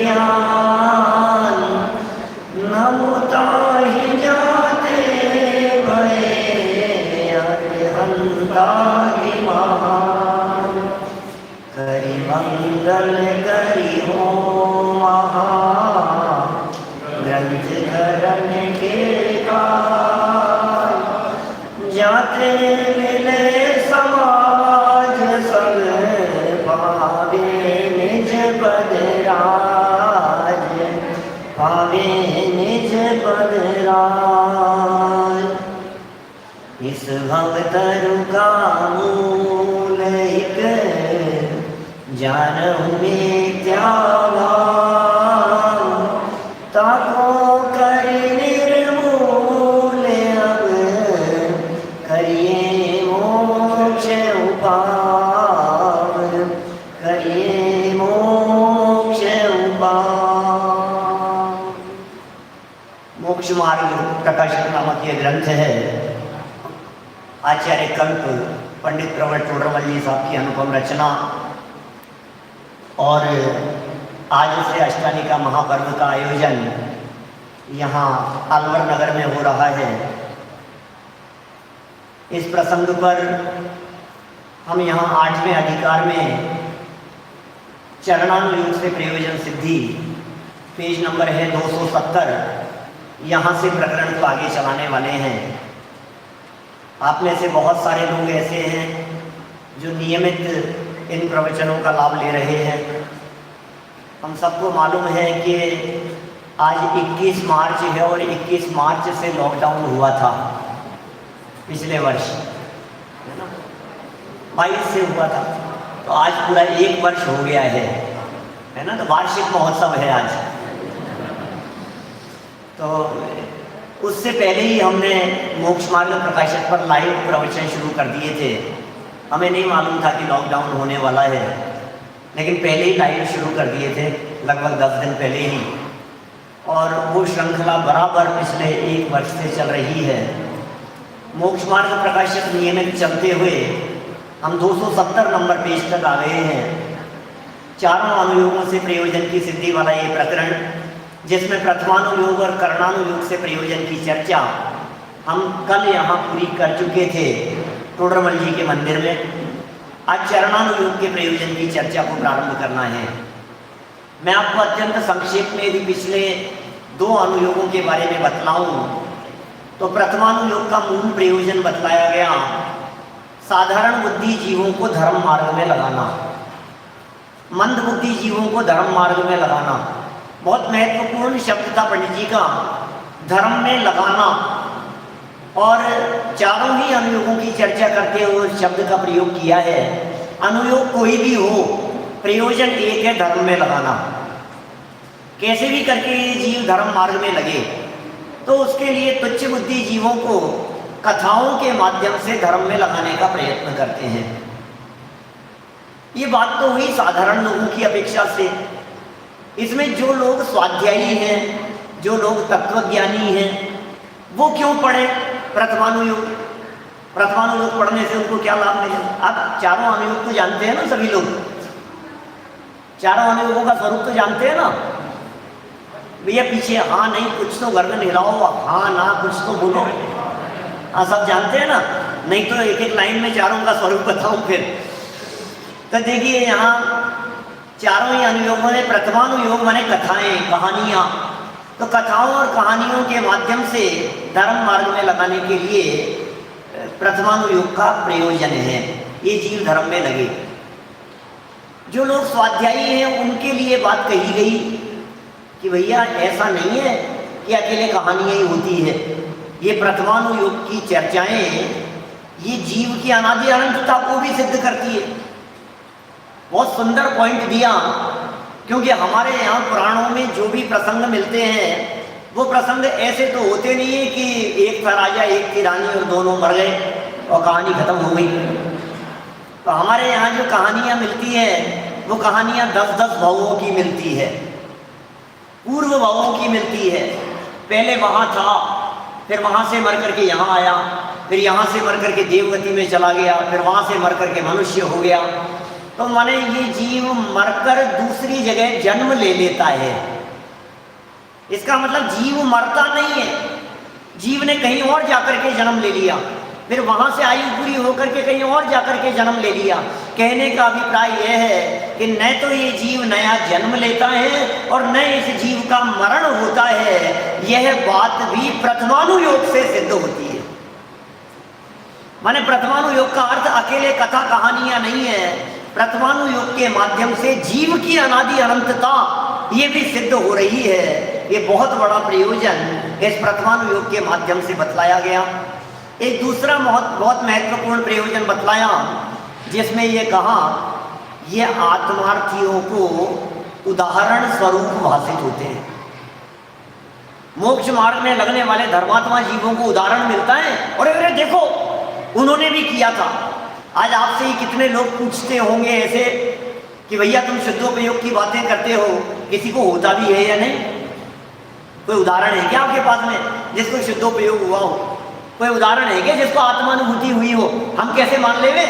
ज्ञान नमुता ही जाते भये अरिहंता ही महान। करि मंगल करि हो महा ग्रंथ धरन के काज। जाते मिले समाज सब पावे निज पद राज। पावे निज पद राज। इस भवतरु का मूल एक जानहु में त्यागा। ताको करि निर्मूल अब करिए मोक्ष उपाय। करिए मोक्ष उपाय। मोक्ष मार्ग प्रकाशित नामक यह ग्रंथ है। आचार्य कल्प पंडित प्रवर टोडरमल जी साहब की अनुपम रचना। और आज से अष्टालिका महापर्व का आयोजन यहाँ अलवर नगर में हो रहा है। इस प्रसंग पर हम यहाँ 8वें अधिकार में चरणानुयोग से प्रयोजन सिद्धि पेज नंबर है 270, यहाँ से प्रकरण को आगे चलाने वाले हैं। आप में से बहुत सारे लोग ऐसे हैं जो नियमित इन प्रवचनों का लाभ ले रहे हैं। हम सबको मालूम है कि आज 21 मार्च है और 21 मार्च से लॉकडाउन हुआ था पिछले वर्ष, है ना, 22 से हुआ था। तो आज पूरा 1 वर्ष हो गया है ना। तो वार्षिक महोत्सव है आज। तो उससे पहले ही हमने मोक्ष मार्ग प्रकाशित पर लाइव प्रवचन शुरू कर दिए थे। हमें नहीं मालूम था कि लॉकडाउन होने वाला है, लेकिन पहले ही लाइव शुरू कर दिए थे, लगभग 10 दिन पहले ही। और वो श्रृंखला बराबर पिछले 1 वर्ष से चल रही है। मोक्ष मार्ग प्रकाशित नियमित चलते हुए हम 270 नंबर पेज तक आ गए हैं। चारों अनुयोगों से प्रयोजन की सिद्धि वाला ये प्रकरण, जिसमें प्रथमानुयोग और करणानुयोग से प्रयोजन की चर्चा हम कल यहाँ पूरी कर चुके थे टोडरमल जी के मंदिर में। आज चरणानुयोग के प्रयोजन की चर्चा को प्रारंभ करना है। मैं आपको अत्यंत संक्षेप में यदि पिछले 2 अनुयोगों के बारे में बतलाऊं तो प्रथमानुयोग का मूल प्रयोजन बतलाया गया साधारण बुद्धि जीवों को धर्म मार्ग में लगाना, मंद बुद्धि जीवों को धर्म मार्ग में लगाना। बहुत महत्वपूर्ण शब्द था पंडित जी का, धर्म में लगाना। और चारों ही अनुयोगों की चर्चा करते हुए शब्द का प्रयोग किया है। अनुयोग कोई भी हो, प्रयोजन एक है, धर्म में लगाना। कैसे भी करके ये जीव धर्म मार्ग में लगे तो उसके लिए तुच्छ बुद्धि जीवों को कथाओं के माध्यम से धर्म में लगाने का प्रयत्न करते हैं। ये बात तो हुई साधारण लोगों की अपेक्षा से। इसमें जो लोग स्वाध्यायी हैं, जो लोग तत्वज्ञानी हैं, वो क्यों पढ़े प्रथमानुयोग? प्रथमानुयोग पढ़ने से उनको क्या लाभ मिलेगा? आप चारों अनुयोग तो जानते हैं ना, सभी लोग चारों अनुयोगों का स्वरूप तो जानते हैं ना। भैया पीछे हाँ नहीं कुछ तो गर्दन हिलाओ, हाँ ना कुछ तो बोलो। हाँ सब जानते हैं ना, नहीं तो एक एक लाइन में चारों का स्वरूप बताऊं फिर। तो देखिए यहाँ चारों ही अनुयोगों में प्रथमानुयोग माने कथाएं, कहानियाँ। तो कथाओं और कहानियों के माध्यम से धर्म मार्ग में लगाने के लिए प्रथमानुयोग का प्रयोजन है, ये जीव धर्म में लगे। जो लोग स्वाध्यायी हैं उनके लिए बात कही गई कि भैया ऐसा नहीं है कि अकेले कहानियाँ ही होती है। ये प्रथमानुयोग की चर्चाएं ये जीव की अनादि अनंतता को भी सिद्ध करती है। बहुत सुंदर पॉइंट दिया, क्योंकि हमारे यहाँ पुराणों में जो भी प्रसंग मिलते हैं वो प्रसंग ऐसे तो होते नहीं है कि एक था राजा एक थी रानी और दोनों मर गए और कहानी खत्म हो गई। तो हमारे यहाँ जो कहानियाँ मिलती हैं वो कहानियाँ 10-10 भावों की मिलती है, पूर्व भावों की मिलती है। पहले वहाँ था, फिर वहाँ से मर करके यहाँ आया, फिर यहाँ से मर करके देवगति में चला गया, फिर वहाँ से मर करके मनुष्य हो गया। तो माने ये जीव मरकर दूसरी जगह जन्म ले लेता है। इसका मतलब जीव मरता नहीं है, जीव ने कहीं और जाकर के जन्म ले लिया, फिर वहां से आयु पूरी होकर के कहीं और जाकर के जन्म ले लिया। कहने का अभिप्राय यह है कि न तो ये जीव नया जन्म लेता है और न इस जीव का मरण होता है। यह बात भी प्रथमानुयोग से सिद्ध होती है। माने प्रथमानुयोग का अर्थ अकेले कथा कहानियां नहीं है, प्रथमानुयोग के माध्यम से जीव की अनादि अनंतता ये भी सिद्ध हो रही है। ये बहुत बड़ा प्रयोजन इस प्रथमानुयोग के माध्यम से बतलाया गया। एक दूसरा बहुत महत्वपूर्ण प्रयोजन बतलाया, जिसमें ये कहा ये आत्मार्थियों को उदाहरण स्वरूप भाषित होते हैं। मोक्ष मार्ग में लगने वाले धर्मात्मा जीवों को उदाहरण मिलता है, और अरे देखो उन्होंने भी किया था। आज आपसे ही कितने लोग पूछते होंगे ऐसे कि भैया तुम शुद्धोपयोग की बातें करते हो, किसी को होता भी है या नहीं? कोई उदाहरण है क्या आपके पास में जिसको शुद्धोपयोग हुआ हो? कोई उदाहरण है क्या जिसको आत्मानुभूति हुई हो? हम कैसे मान लेवे?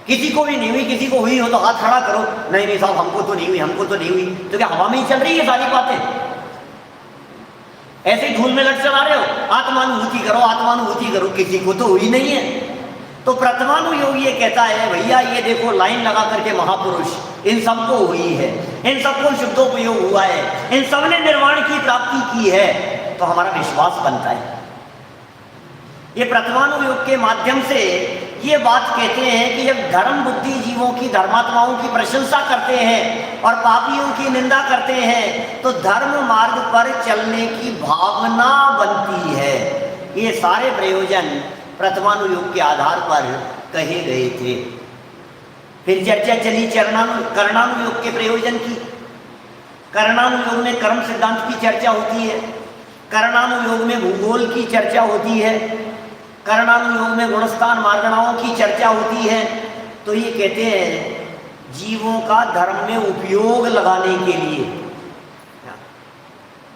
किसी को भी नहीं हुई, किसी को हुई हो तो हाथ खड़ा करो। नहीं नहीं साहब हमको तो नहीं हुई, हमको तो नहीं हुई। तो क्या हवा में ही चल रही है सारी बातें? ऐसे ही धूल में लट चला रहे हो, आत्मानुभूति करो, आत्मानुभूति करो, किसी को तो हुई नहीं है। तो प्रथमानुयोग ये कहता है भैया ये देखो लाइन लगा करके महापुरुष इन सबको हुई है, इन सबको शुद्धोपयोग हुआ है, इन सब ने निर्वाण की प्राप्ति की है, तो हमारा विश्वास बनता है। ये प्रथमानुयोग के माध्यम से ये बात कहते हैं कि जब धर्म बुद्धि जीवों की, धर्मात्माओं की प्रशंसा करते हैं और पापियों की निंदा करते हैं तो धर्म मार्ग पर चलने की भावना बनती है। ये सारे प्रयोजन प्रथमानुयोग के आधार पर कहे गए थे। फिर चर्चा चली करणानुयोग के प्रयोजन की। करणानुयोग में कर्म सिद्धांत की चर्चा होती है, करणानुयोग में भूगोल की चर्चा होती है, करणानुयोग में गुणस्थान मार्गणाओं की चर्चा होती है। तो ये कहते हैं जीवों का धर्म में उपयोग लगाने के लिए।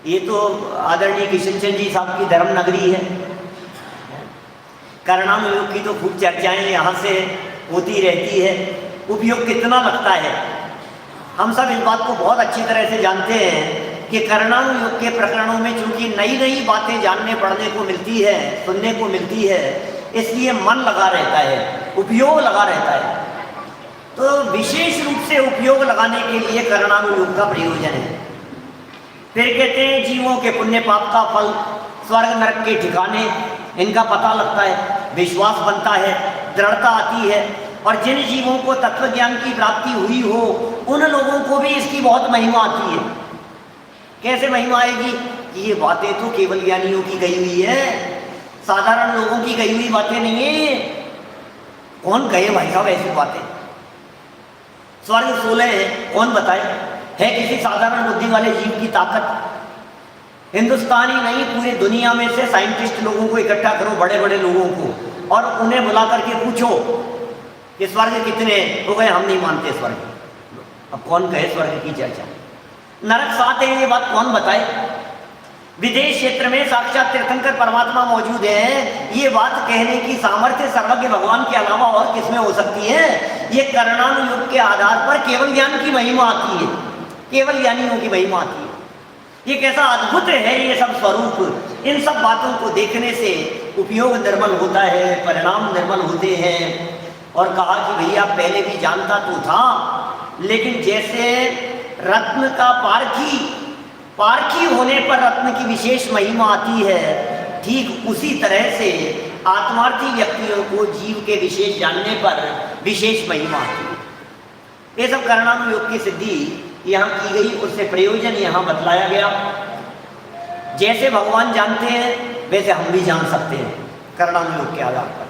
ये तो आदरणीय किशनचंद जी साहब की धर्म नगरी है। करणानुयोग की तो खूब चर्चाएं यहाँ से होती रहती है। उपयोग कितना लगता है हम सब इस बात को बहुत अच्छी तरह से जानते हैं कि करणानुयोग के प्रकरणों में चूंकि नई नई बातें जानने पढ़ने को मिलती है, सुनने को मिलती है, इसलिए मन लगा रहता है, उपयोग लगा रहता है। तो विशेष रूप से उपयोग लगाने के लिए करणानुयोग का प्रयोजन है। फिर कहते हैं जीवों के पुण्य पाप का फल, स्वर्ग नरक के ठिकाने, इनका पता लगता है, विश्वास बनता है, दृढ़ता आती है। और जिन जीवों को तत्व ज्ञान की प्राप्ति हुई हो उन लोगों को भी इसकी बहुत महिमा आती है। कैसे महिमा आएगी कि ये बातें तो केवल ज्ञानियों की गई हुई है, साधारण लोगों की गई हुई बातें नहीं है। कौन कहे भाई साहब ऐसी बातें? स्वर्ग 16 है, कौन बताए? है किसी साधारण बुद्धि वाले जीव की ताकत? हिंदुस्तान ही नहीं पूरी दुनिया में से साइंटिस्ट लोगों को इकट्ठा करो, बड़े बड़े लोगों को, और उन्हें बुला करके पूछो कि स्वर्ग कितने? वो कहे हम नहीं मानते स्वर्ग। अब कौन कहे स्वर्ग की चर्चा? नरक 7 है, ये बात कौन बताए? विदेश क्षेत्र में साक्षात तीर्थंकर परमात्मा मौजूद है, ये बात कहने की सामर्थ्य सर्वज्ञ भगवान के अलावा और किसमें हो सकती है? ये करणानुयोग के आधार पर केवल ज्ञान की महिमा आती है, केवल ज्ञानियों की महिमा आती है। ये कैसा अद्भुत है ये सब स्वरूप। इन सब बातों को देखने से उपयोग निर्मल होता है, परिणाम निर्मल होते हैं। और कहा कि भैया पहले भी जानता तो था, लेकिन जैसे रत्न का पारखी होने पर रत्न की विशेष महिमा आती है, ठीक उसी तरह से आत्मार्थी व्यक्तियों को जीव के विशेष जानने पर विशेष महिमा आती है। ये सब करणानुयोग की सिद्धि यहाँ की गई, उससे प्रयोजन यहाँ बतलाया गया। जैसे भगवान जानते हैं वैसे हम भी जान सकते हैं करणानुयोग के आधार पर।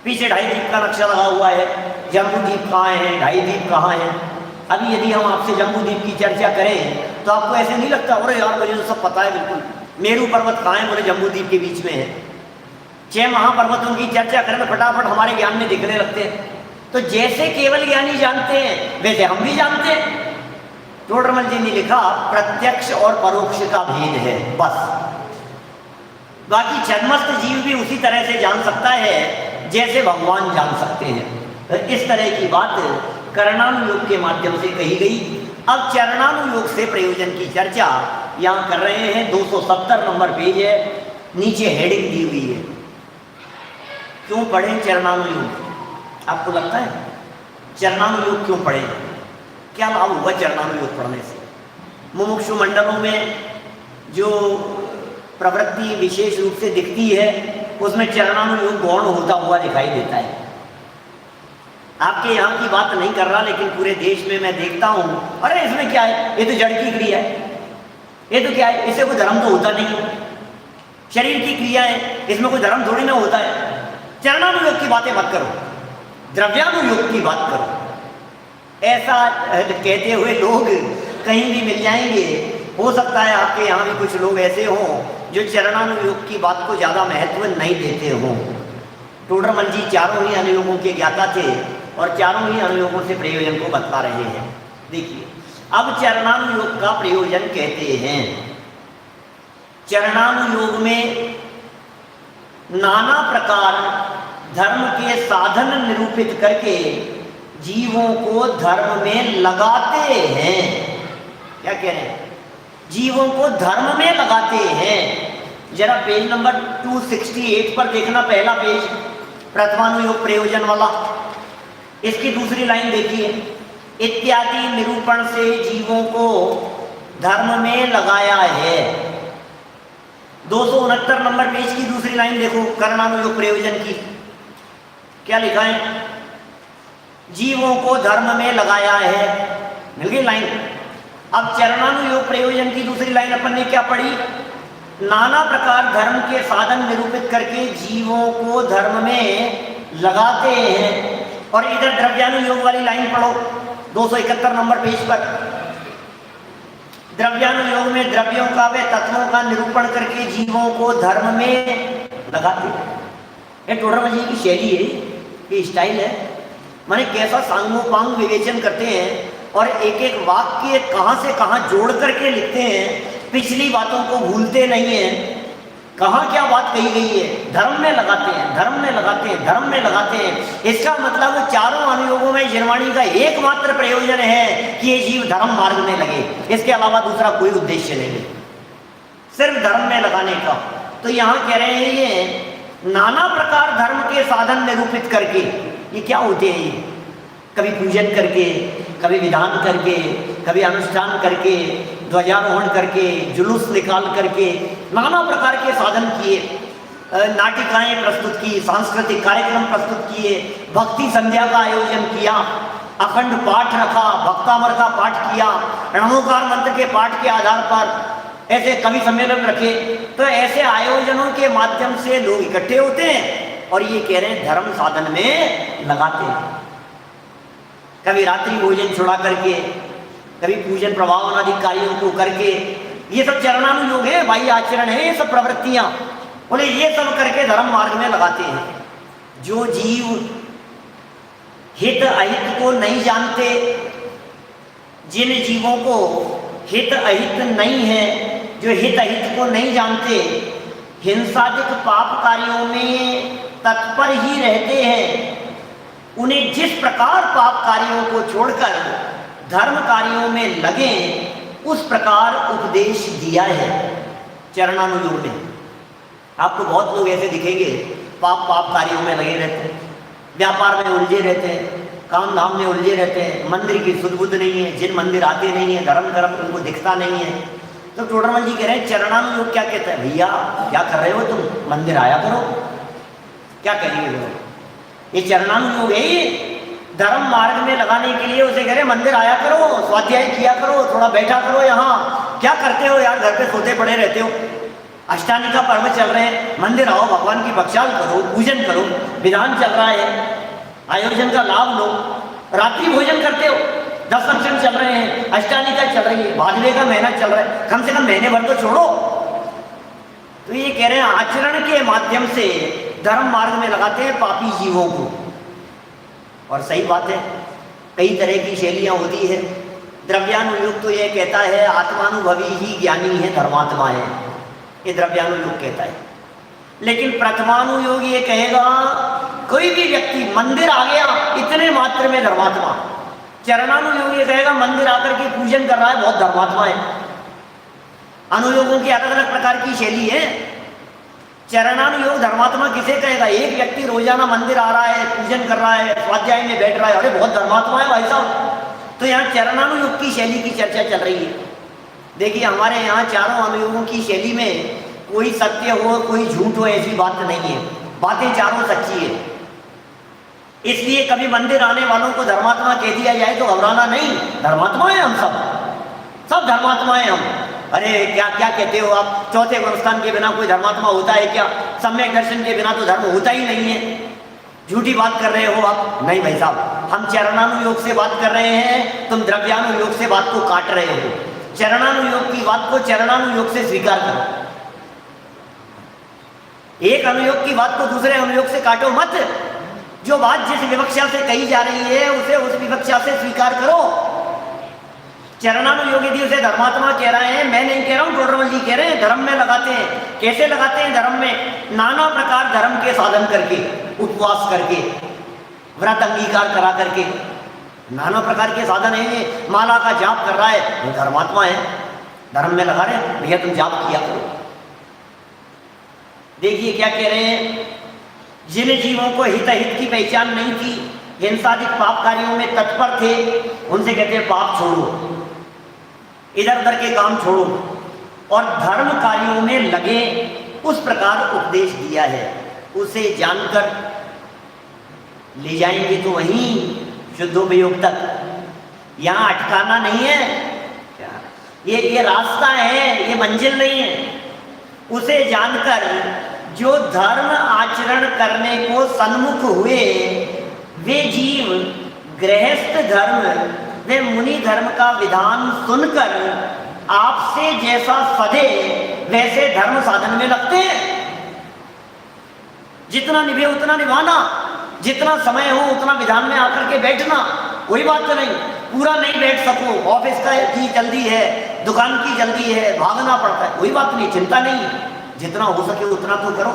पीछे 2.5 द्वीप का नक्शा लगा हुआ है, जम्बू द्वीप कहाँ है, 2.5 द्वीप कहाँ है। अभी यदि हम आपसे जम्बू द्वीप की चर्चा करें तो आपको ऐसे नहीं लगता अरे यार मुझे तो सब पता है बिल्कुल। मेरू पर्वत कहाँ है? बोले जम्बू द्वीप के बीच में है। 6 महापर्वतों की चर्चा करें तो फटाफट हमारे ज्ञान में दिखने लगते हैं। तो जैसे केवल ज्ञानी जानते हैं वैसे हम भी जानते हैं। टोडरमल जी ने लिखा प्रत्यक्ष और परोक्ष का भेद है बस, बाकी छद्मस्त जीव भी उसी तरह से जान सकता है जैसे भगवान जान सकते हैं। तो इस तरह की बात करणानुयोग के माध्यम से कही गई। अब चरणानुयोग से प्रयोजन की चर्चा यहाँ कर रहे हैं। 270 नंबर पेज है, नीचे हेडिंग दी हुई है, क्यों पढ़ें चरणानुयोग? आपको लगता है चरणानुयोग क्यों पढ़ें? क्या लाभ हुआ चरणानुयोग पढ़ने से? मुमुक्षु मंडलों में जो प्रवृत्ति विशेष रूप से दिखती है उसमें चरणानुयोग गौण होता हुआ दिखाई देता है। आपके यहाँ की बात नहीं कर रहा, लेकिन पूरे देश में मैं देखता हूँ, अरे इसमें क्या है, ये तो जड़ की क्रिया है, ये तो क्या है, इससे कोई धर्म तो होता नहीं, शरीर की क्रिया है, इसमें कोई धर्म थोड़ी ना होता है। चरणानुयोग की बातें मत करो, द्रव्यानुयोग की बात करो। ऐसा कहते हुए लोग कहीं भी मिल जाएंगे। हो सकता है आपके यहाँ भी कुछ लोग ऐसे हों जो चरणानुयोग की बात को ज़्यादा महत्व नहीं देते हों। टोडरमल जी चारों ही अनुयोगों के ज्ञाता थे और चारों ही अनुयोगों से प्रयोजन को बतला रहे हैं। देखिए, अब चरणानुयोग का प्रयोजन कहते हैं। चरणानुयोग में नाना प्रकार धर्म के साधन निरूपित करके जीवों को धर्म में लगाते हैं। क्या कह रहे हैं? जीवों को धर्म में लगाते हैं। जरा पेज नंबर 268 पर देखना, पहला पेज, प्रथमानुयोग प्रयोजन वाला। इसकी दूसरी लाइन देखिए, इत्यादि निरूपण से जीवों को धर्म में लगाया है। 269 नंबर पेज की दूसरी लाइन देखो, करणानुयोग प्रयोजन की। क्या लिखा है? जीवों को धर्म में लगाया है। मिल गई लाइन। अब चरणानुयोग प्रयोजन की दूसरी लाइन अपन ने क्या पढ़ी? नाना प्रकार धर्म के साधन निरूपित करके जीवों को धर्म में लगाते हैं। और इधर द्रव्यानुयोग वाली लाइन पढ़ो, 271 नंबर पेज पर। द्रव्यानुयोग में द्रव्यों का व तत्वों का निरूपण करके जीवों को धर्म में लगाते हैं। ये टोडरमल जी की शैली है, ये स्टाइल है। माने कैसा सांगोपांग विवेचन करते हैं और एक एक वाक्य कहाँ से कहाँ जोड़ करके लिखते हैं। पिछली बातों को भूलते नहीं हैं। कहाँ क्या बात कही गई है, धर्म में लगाते हैं, धर्म में लगाते हैं, धर्म में लगाते हैं। इसका मतलब चारों अनुयोगों में जिनवाणी का एकमात्र प्रयोजन है कि ये जीव धर्म मार्ग में लगे। इसके अलावा दूसरा कोई उद्देश्य नहीं है, सिर्फ धर्म में लगाने का। तो यहाँ कह रहे हैं ये नाना प्रकार धर्म के साधन निरूपित करके। ये क्या होते हैं? ये कभी पूजन करके, कभी विधान करके, कभी अनुष्ठान करके, ध्वजारोहण करके, जुलूस निकाल करके नाना प्रकार के साधन किए, नाटिकाएं प्रस्तुत की, सांस्कृतिक कार्यक्रम प्रस्तुत किए, भक्ति संध्या का आयोजन किया, अखंड पाठ रखा, भक्तामर का पाठ किया, रणोकार मंत्र के पाठ के आधार पर ऐसे कवि सम्मेलन रखे। तो ऐसे आयोजनों के माध्यम से लोग इकट्ठे होते हैं और ये कह रहे हैं धर्म साधन में लगाते हैं। कभी रात्रि भोजन छुड़ा करके, कभी पूजन प्रभावन आदि कार्यों को करके, ये सब चरणानुयोग है, बाह्य आचरण है, ये सब प्रवृत्तियां, बोले ये सब करके धर्म मार्ग में लगाते हैं। जो जीव हित अहित को नहीं जानते, जिन जीवों को हित अहित नहीं है, जो हित अहित को नहीं जानते, हिंसादिक पाप कार्यों में तत्पर ही रहते हैं, उन्हें जिस प्रकार पाप कार्यों को छोड़कर धर्म कार्यों में लगे, उस प्रकार उपदेश दिया है चरणानुयोग में। आपको बहुत लोग ऐसे दिखेंगे पाप कार्यों में लगे रहते हैं, व्यापार में उलझे रहते हैं, काम धाम में उलझे रहते हैं, मंदिर की सुध बुध नहीं है, जिन मंदिर आते नहीं है, धर्म उनको दिखता नहीं है। तो टोडरमल जी कह रहे हैं चरणानुयोग क्या कहता है? भैया क्या कर रहे हो तुम, मंदिर आया करो। क्या कहेंगे लोग? ये चरणानुयोग है, ये धर्म मार्ग में लगाने के लिए उसे कह रहे मंदिर आया करो, स्वाध्याय किया करो, थोड़ा बैठा करो। यहाँ क्या करते हो यार, घर पे सोते पड़े रहते हो। अष्टानी का पर्व चल रहे हैं, मंदिर आओ, भगवान की बख्शाल करो, पूजन करो, विधान चल रहा है, आयोजन का लाभ लो। रात्रि भोजन करते हो, 10 फंक्शन चल रहे हैं, अष्टानी का चल रही है, भादवे का महीना चल रहा है, कम से कम महीने भर तो छोड़ो। तो ये कह रहे हैं आचरण के माध्यम से धर्म मार्ग में लगाते हैं पापी जीवों को। और सही बात है, कई तरह की शैलियाँ होती है। द्रव्यानुयोग तो ये कहता है आत्मानुभवी ही ज्ञानी है, धर्मात्मा है, ये द्रव्यानुयोग कहता है। लेकिन प्रथमानुयोग ये कहेगा कोई भी व्यक्ति मंदिर आ गया इतने मात्र में धर्मात्मा, चरणानुयोग ये कहेगा मंदिर आकर के पूजन कर रहा है, बहुत धर्मात्मा है। अनुयोगों की अलग अलग प्रकार की शैली है। चरणानुयोग धर्मात्मा किसे कहेगा? एक व्यक्ति रोजाना मंदिर आ रहा है, पूजन कर रहा है, स्वाध्याय में बैठ रहा है, अरे बहुत धर्मात्मा है भाई साहब। तो यहाँ चरणानुयोग की शैली की चर्चा चल रही है। देखिए हमारे यहाँ चारों अनुयोगों की शैली में कोई सत्य हो कोई झूठ हो ऐसी बात नहीं है, बातें चारों सच्ची है। इसलिए कभी मंदिर आने वालों को धर्मात्मा कह दिया जाए तो घबराना नहीं, धर्मात्मा है हम सब धर्मात्मा है हम। अरे क्या क्या कहते हो आप, चौथे गुणस्थान के बिना कोई धर्मात्मा होता है क्या? सम्यक दर्शन के बिना तो धर्म होता ही नहीं है, झूठी बात कर रहे हो आप। नहीं भाई साहब, हम चरणानुयोग से बात कर रहे हैं, तुम द्रव्यानुयोग से बात को काट रहे हो। चरणानुयोग की बात को चरणानुयोग से स्वीकार करो, एक अनुयोग की बात को दूसरे अनुयोग से काटो मत। जो बात जिस विवक्षा से कही जा रही है उसे उस विवक्षा से स्वीकार करो। चरणानुयोग यदि उसे धर्मात्मा कह रहे हैं, मैं नहीं कह रहा हूं, टोडरमल जी कह रहे हैं, धर्म में लगाते हैं। कैसे लगाते हैं धर्म में? नाना प्रकार धर्म के साधन करके, उपवास करके, व्रत अंगीकार करा करके, नाना प्रकार के साधन है। माला का जाप कर रहा है, वो धर्मात्मा है, धर्म में लगा रहे, भैया तुम जाप किया करो। देखिए क्या कह रहे हैं, जिन जीवों को हित की पहचान नहीं थी, हिंसादिक पाप कार्यों में तत्पर थे, उनसे कहते हैं पाप छोड़ो, इधर उधर के काम छोड़ो और धर्म कार्यों में लगे, उस प्रकार उपदेश दिया है। उसे जानकर ले जाएंगे तो वहीं शुद्धोपयोग तक, यहाँ अटकाना नहीं है। ये रास्ता है, ये मंजिल नहीं है। उसे जानकर जो धर्म आचरण करने को सन्मुख हुए वे जीव गृहस्थ धर्म वे मुनि धर्म का विधान सुनकर आपसे जैसा सधे वैसे धर्म साधन में लगते हैं। जितना निभे उतना निभाना, जितना समय हो उतना विधान में आकर के बैठना, कोई बात नहीं। पूरा नहीं बैठ सको, ऑफिस का की जल्दी है, दुकान की जल्दी है, भागना पड़ता है, कोई बात नहीं, चिंता नहीं, जितना हो सके उतना तो करो।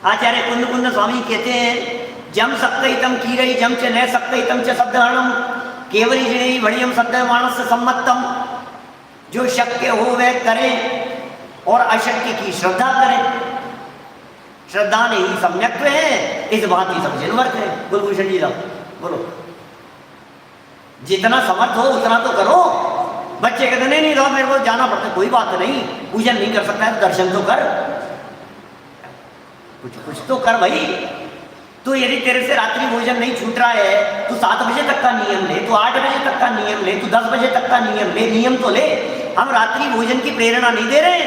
आचार्य कुंद कुंद स्वामी कहते हैं, जम सकते तम की गई जम च न सकते तम च शब्दहरणम केवली जिणे बढ़ियम शब्द मानस सम्मतम। जो शक्य हो वह करे और अशक्य की श्रद्धा करें। श्रद्धा ने ही सम्यक्त्व है, इस बात ही सब जनवर्थ है। कुलभूषण जी साहब बोलो, जितना समर्थ हो उतना तो करो। बच्चे कहते नहीं नहीं मेरे को जाना पड़ता, कोई बात नहीं, पूजन नहीं कर सकता है तो दर्शन तो कर, कुछ तो कर भाई। तो यदि तेरे से रात्रि भोजन नहीं छूट रहा है तो 7 बजे तक का नियम ले, तो 8 बजे तक का नियम ले, तो 10 बजे तक का नियम ले, नियम तो ले। हम रात्रि भोजन की प्रेरणा नहीं दे रहे,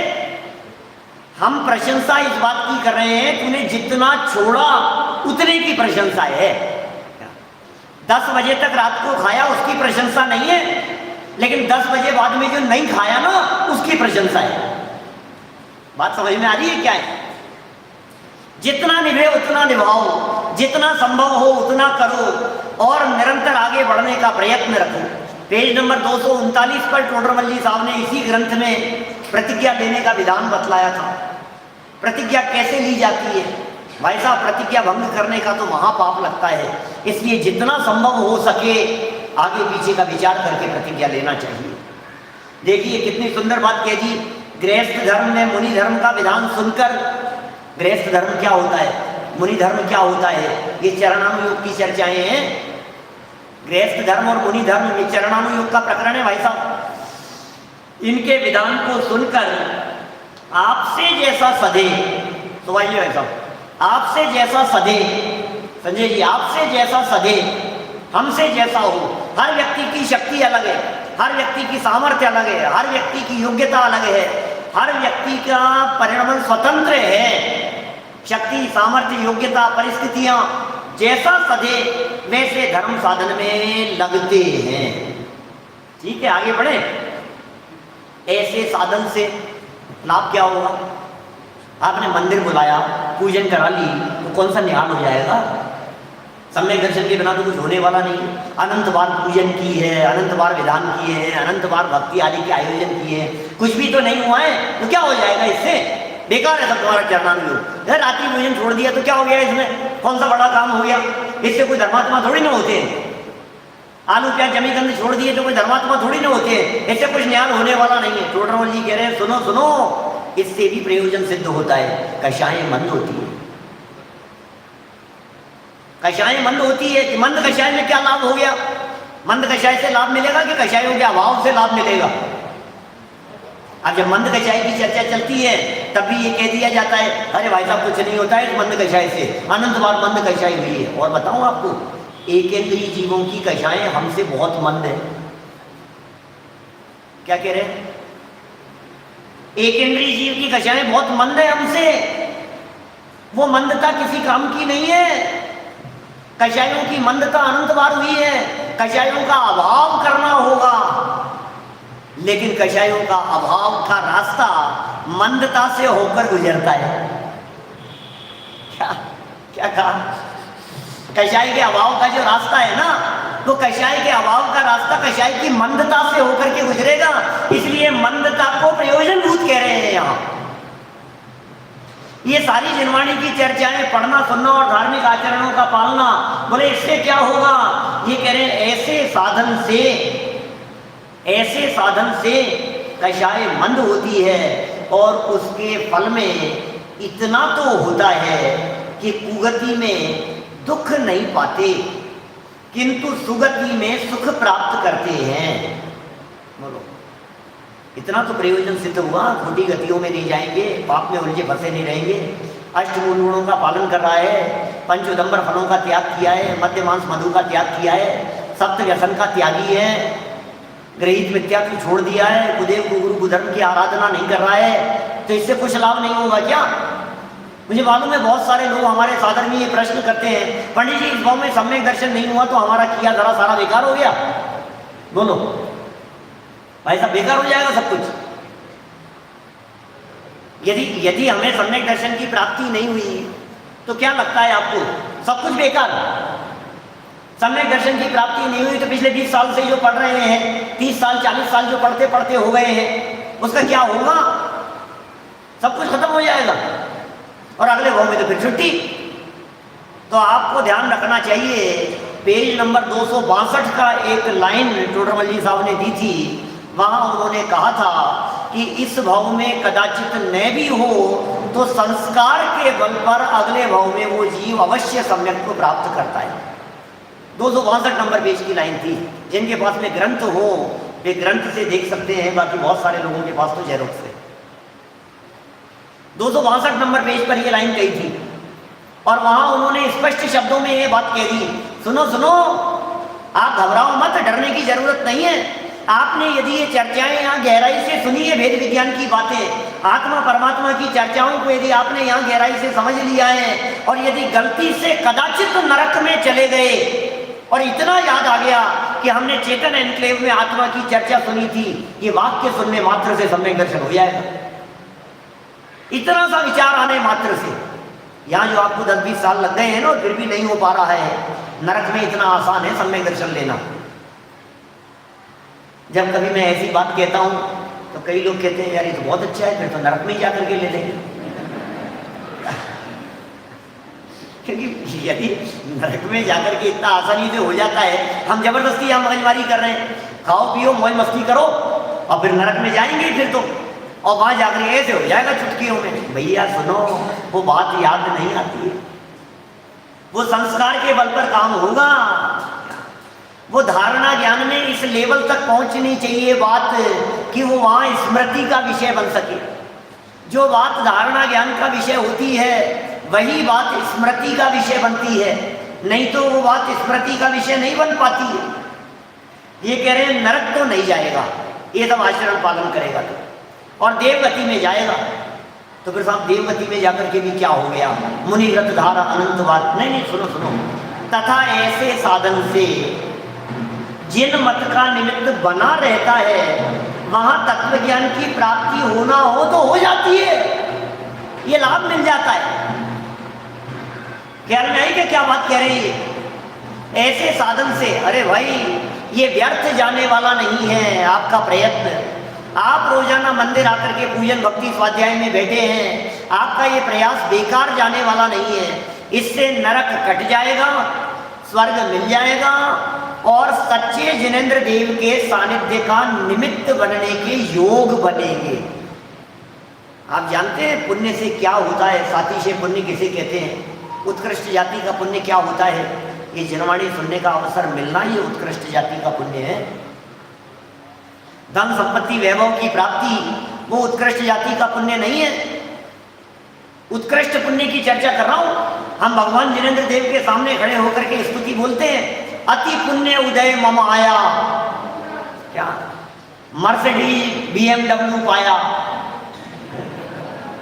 हम प्रशंसा इस बात की कर रहे हैं तूने जितना छोड़ा उतने की प्रशंसा है। 10 बजे तक रात को खाया उसकी प्रशंसा नहीं है, लेकिन 10 बजे बाद में जो नहीं खाया ना उसकी प्रशंसा है। बात समझ में आ रही है क्या है? जितना निभे उतना निभाओ, जितना संभव हो उतना करो और निरंतर आगे बढ़ने का प्रयत्न रखो। पेज नंबर 239 पर टोडरमल जी साहब ने इसी ग्रंथ में प्रतिज्ञा लेने का विधान बतलाया था। प्रतिज्ञा कैसे ली जाती है भाई साहब? प्रतिज्ञा भंग करने का तो महापाप लगता है, इसलिए जितना संभव हो सके आगे पीछे का विचार करके प्रतिज्ञा लेना चाहिए। देखिए कितनी सुंदर बात कह दी, गृहस्थ धर्म में मुनि धर्म का विधान सुनकर। गृहस्थ धर्म क्या होता है, मुनि धर्म क्या होता है, ये चरणानुयोग की चर्चाएं हैं। गृहस्थ धर्म और मुनि धर्म में चरणानुयोग का प्रकरण है भाई साहब। इनके विधान को सुनकर आपसे जैसा सधे, तो आइए भाई साहब, आपसे जैसा सधे, संजय जी आपसे जैसा सधे, हमसे जैसा हो। हर व्यक्ति की शक्ति अलग है, हर व्यक्ति की सामर्थ्य अलग है, हर व्यक्ति की योग्यता अलग है, हर व्यक्ति का परिणाम स्वतंत्र है। शक्ति, सामर्थ्य, योग्यता, परिस्थितियां जैसा सधे वैसे धर्म साधन में लगते हैं। ठीक है, आगे बढ़े। ऐसे साधन से लाभ क्या होगा? आपने मंदिर बुलाया, पूजन करा ली, तो कौन सा निहाल हो जाएगा? सम्यक दर्शन के बिना तो कुछ होने वाला नहीं। अनंत बार पूजन की है, अनंत बार विधान किए हैं, अनंत बार भक्ति आदि के आयोजन किए हैं, कुछ भी तो नहीं हुआ है, तो क्या हो जाएगा इससे? बेकार है सब तुम्हारा चरणानुयोग। रात्रि भोजन छोड़ दिया तो क्या हो गया इसमें? कौन सा बड़ा काम हो गया? इससे कोई धर्मात्मा थोड़ी ना होते हैं। आलू प्याज जमीगंध छोड़ दिए तो कोई धर्मात्मा थोड़ी ना होते हैं, इससे कुछ न्याय होने वाला नहीं है। टोडरमल जी कह रहे हैं सुनो सुनो, इससे भी प्रयोजन सिद्ध होता है। कषाय मंद होती है, कषाय मंद होती है। कि मंद कषाय में क्या लाभ हो गया? मंद कषाय से लाभ मिलेगा कि कषायों के अभाव से लाभ मिलेगा? अब जब मंद कषाय की चर्चा चलती है तब भी ये कह दिया जाता है अरे भाई साहब कुछ नहीं होता है इस मंद कषाय से, अनंत बार मंद कषाय हुई है। और बताऊं आपको, एकेंद्रीय जीवों की कषाएं हमसे बहुत मंद है। क्या कह रहे हैं? एकेंद्रीय जीव की कषाएं बहुत मंद है हमसे। वो मंदता किसी काम की नहीं है। कषायों की मंदता अनंत बार हुई है। कषायों का अभाव करना होगा, लेकिन कषायों का अभाव का रास्ता मंदता से होकर गुजरता है। क्या क्या कहा? कषाय के अभाव का जो रास्ता है ना, तो कषाय के अभाव का रास्ता कषाय की मंदता से होकर के गुजरेगा। इसलिए मंदता को प्रयोजनभूत कह रहे हैं यहाँ। ये सारी जिनवाणी की चर्चाएं पढ़ना सुनना और धार्मिक आचरणों का पालना, बोले इससे क्या होगा? ये कह रहे हैं ऐसे साधन से कषाय मंद होती है और उसके फल में इतना तो होता है कि कुगति में दुख नहीं पाते किंतु सुगति में सुख प्राप्त करते हैं। बोलो, इतना तो प्रयोजन सिद्ध हुआ। खोटी गतियों में नहीं जाएंगे, पाप में उलझे फंसे नहीं रहेंगे। अष्टमूल गुणों का पालन कर रहा है, पंच उदंबर फलों का त्याग किया है, मद्य मांस मधु का त्याग किया है, सप्त व्यसन का त्यागी है, गृहीत मिथ्या को छोड़ दिया है, कुदेव को गुरु कुधर्म की आराधना नहीं कर रहा है, तो इससे कुछ लाभ नहीं होगा क्या? मुझे मालूम है बहुत सारे लोग हमारे सादर में ये प्रश्न करते हैं, पंडित जी इस भाव में सम्यक दर्शन नहीं हुआ तो हमारा किया धरा सारा बेकार हो गया। बोलो भाई साहब, बेकार हो जाएगा सब कुछ। यदि हमें सम्यक दर्शन की प्राप्ति नहीं हुई तो क्या लगता है आपको? सब कुछ बेकार। सम्यक दर्शन की प्राप्ति नहीं हुई तो पिछले 20 साल से जो पढ़ रहे हैं, 30 साल 40 साल जो पढ़ते पढ़ते हो गए हैं, उसका क्या होगा? सब कुछ खत्म हो जाएगा और अगले भाव में तो फिर छुट्टी। तो आपको ध्यान रखना चाहिए, पेज नंबर 262 का एक लाइन टोडरमल जी साहब ने दी थी। वहां उन्होंने कहा था कि इस भाव में कदाचित न भी हो तो संस्कार के बल पर अगले भाव में वो जीव अवश्य सम्यक को प्राप्त करता है। 262 नंबर पेज की लाइन थी। जिनके पास में ग्रंथ हो वे ग्रंथ से देख सकते हैं, बाकी बहुत सारे लोगों के पास तो जेरोक्स है। 262 नंबर पेज पर ये लाइन कही थी और वहां उन्होंने स्पष्ट शब्दों में ये बात कह दी, सुनो सुनो, आप घबराओ मत, डरने की जरूरत नहीं है। आपने यदि ये चर्चाएं यहाँ गहराई से सुनी है, भेद विज्ञान की बातें, आत्मा परमात्मा की चर्चाओं को यदि आपने यहाँ गहराई से समझ लिया है और यदि गलती से कदाचित नरक में चले गए और इतना याद आ गया कि हमने चेतन एनक्लेव में आत्मा की चर्चा सुनी थी, ये वाक्य सुनने मात्र से सम्यक दर्शन हो जाएगा। इतना सा विचार आने मात्र से। यहाँ जो आपको 10-20 साल लग गए हैं ना, फिर भी नहीं हो पा रहा है, नरक में इतना आसान है सम्यक दर्शन लेना। जब कभी मैं ऐसी बात कहता हूँ तो कई लोग कहते हैं यार ये तो बहुत अच्छा है, फिर तो नरक में ही जाकर के ले लेंगे। क्योंकि यदि नरक में जाकर के इतना आसानी से हो जाता है, हम जबरदस्ती यहाँ मगजमारी कर रहे हैं, खाओ पियो मौज मस्ती करो और फिर नरक में जाएंगे फिर तो, और वहां जाकर ऐसे हो जाएगा चुटकियों में। भैया सुनो, वो बात याद नहीं आती है, वो संस्कार के बल पर काम होगा। वो धारणा ज्ञान में इस लेवल तक पहुंचनी चाहिए बात कि वो वहां स्मृति का विषय बन सके। जो बात धारणा ज्ञान का विषय होती है वही बात स्मृति का विषय बनती है, नहीं तो वो बात स्मृति का विषय नहीं बन पाती है। ये कह रहे हैं नरक तो नहीं जाएगा, ये सब आचरण पालन करेगा तो, और देवगति में जाएगा। तो फिर साहब देवगति में जाकर के भी क्या हो गया? मुनिव्रत धारा अनंत बात। नहीं नहीं, सुनो सुनो, तथा ऐसे साधन से जिन मत का निमित्त बना रहता है वहां तत्व ज्ञान की प्राप्ति होना हो तो हो जाती है, ये लाभ मिल जाता है। ख्याल में आई कि क्या बात कह रही है? ऐसे साधन से, अरे भाई ये व्यर्थ जाने वाला नहीं है आपका प्रयत्न। आप रोजाना मंदिर आकर के पूजन भक्ति स्वाध्याय में बैठे हैं, आपका ये प्रयास बेकार जाने वाला नहीं है। इससे नरक कट जाएगा, स्वर्ग मिल जाएगा, और सच्चे जिनेंद्र देव के सानिध्य का निमित्त बनने के योग बनेंगे। आप जानते हैं पुण्य से क्या होता है? साथी से पुण्य किसे कहते हैं? उत्कृष्ट जाति का पुण्य क्या होता है? ये जनवाणी सुनने का अवसर मिलना ही उत्कृष्ट जाति का पुण्य है। धन संपत्ति वैभव की प्राप्ति वो उत्कृष्ट जाति का पुण्य नहीं है। उत्कृष्ट पुण्य की चर्चा कर रहा हूं। हम भगवान जिनेंद्र देव के सामने खड़े होकर के स्तुति बोलते हैं, अति पुण्य उदय मम आया, क्या मर्सिडीज BMW पाया,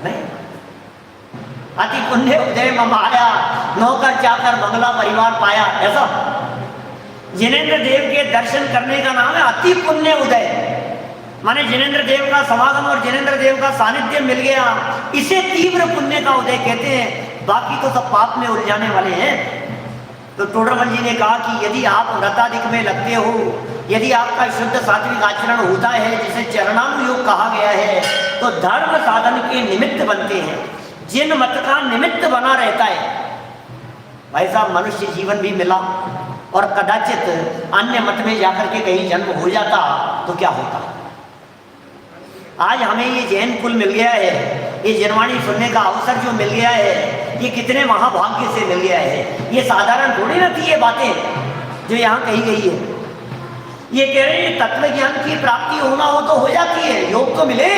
नहीं, अति पुण्य उदय मम आया, नौकर चाकर बंगला परिवार पाया। ऐसा जिनेंद्र देव के दर्शन करने का नाम है अति पुण्य उदय। माने जिनेंद्र देव का समागम और जिनेंद्र देव का सानिध्य मिल गया, इसे तीव्र पुण्य का उदय कहते हैं। बाकी तो सब पाप में उलझाने वाले हैं। तो टोडरमल जी ने कहा कि यदि आप व्रताधिक में लगते हो, यदि आपका शुद्ध सात्विक आचरण होता है जिसे चरणानुयोग कहा गया है, तो धर्म साधन के निमित्त बनते हैं, जिन मत का निमित्त बना रहता है। भाई साहब, मनुष्य जीवन भी मिला और कदाचित अन्य मत में जाकर के कहीं जन्म हो जाता तो क्या होता। आज हमें ये जैन कुल मिल गया है, ये जनवाणी सुनने का अवसर जो मिल गया है, ये कितने महाभाग्य से मिल गया है। ये साधारण थोड़ी ना थी ये बातें जो यहाँ कही गई है। ये कह रहे हैं तत्व ज्ञान की प्राप्ति होना हो तो हो जाती है, योग तो मिले।